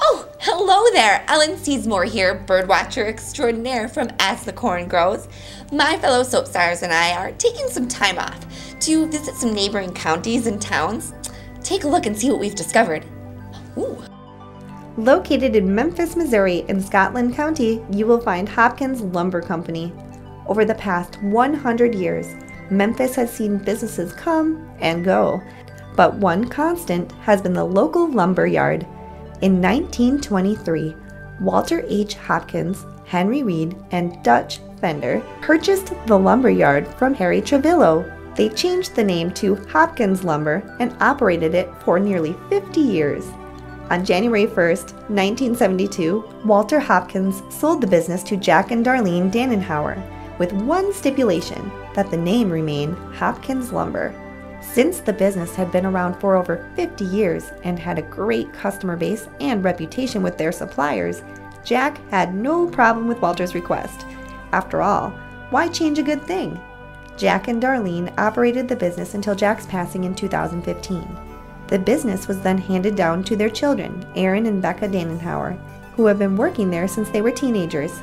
Oh, hello there! Ellen Seesmore here, birdwatcher extraordinaire from As the Corn Grows. My fellow soap stars and I are taking some time off to visit some neighboring counties and towns. Take a look and see what we've discovered. Ooh. Located in Memphis, Missouri in Scotland County, you will find Hopkins Lumber Company. Over the past 100 years, Memphis has seen businesses come and go, but one constant has been the local lumber yard. In 1923, Walter H. Hopkins, Henry Reed, and Dutch Fender purchased the lumber yard from Harry Trevillo. They changed the name to Hopkins Lumber and operated it for nearly 50 years. On January 1st, 1972, Walter Hopkins sold the business to Jack and Darlene Dannenhauer, with one stipulation, that the name remain Hopkins Lumber. Since the business had been around for over 50 years and had a great customer base and reputation with their suppliers, Jack had no problem with Walter's request. After all, why change a good thing? Jack and Darlene operated the business until Jack's passing in 2015. The business was then handed down to their children, Aaron and Becca Dannenhauer, who have been working there since they were teenagers.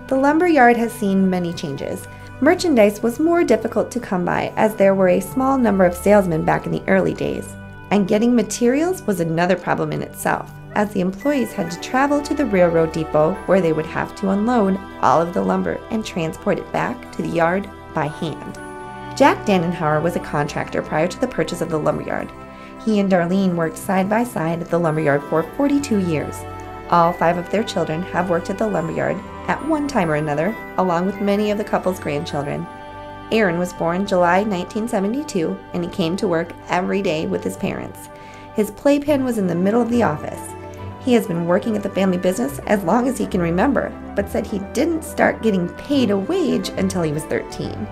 The lumber yard has seen many changes. Merchandise was more difficult to come by as there were a small number of salesmen back in the early days. And getting materials was another problem in itself, as the employees had to travel to the railroad depot where they would have to unload all of the lumber and transport it back to the yard by hand. Jack Dannenhauer was a contractor prior to the purchase of the lumberyard. He and Darlene worked side by side at the lumberyard for 42 years. All 5 of their children have worked at the lumberyard at one time or another, along with many of the couple's grandchildren. Aaron was born July 1972, and he came to work every day with his parents. His playpen was in the middle of the office. He has been working at the family business as long as he can remember, but said he didn't start getting paid a wage until he was 13.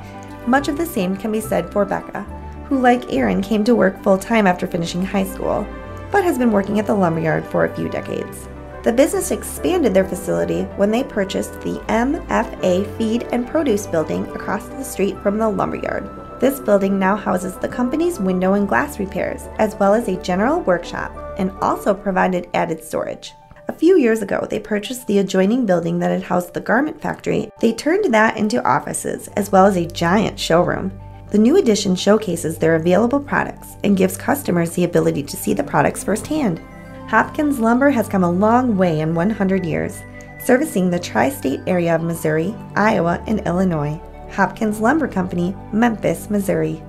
Much of the same can be said for Becca, who like Aaron came to work full-time after finishing high school, but has been working at the lumberyard for a few decades. The business expanded their facility when they purchased the MFA Feed and Produce building across the street from the lumberyard. This building now houses the company's window and glass repairs, as well as a general workshop, and also provided added storage. A few years ago, they purchased the adjoining building that had housed the garment factory. They turned that into offices, as well as a giant showroom. The new addition showcases their available products and gives customers the ability to see the products firsthand. Hopkins Lumber has come a long way in 100 years, servicing the tri-state area of Missouri, Iowa, and Illinois. Hopkins Lumber Company, Memphis, Missouri.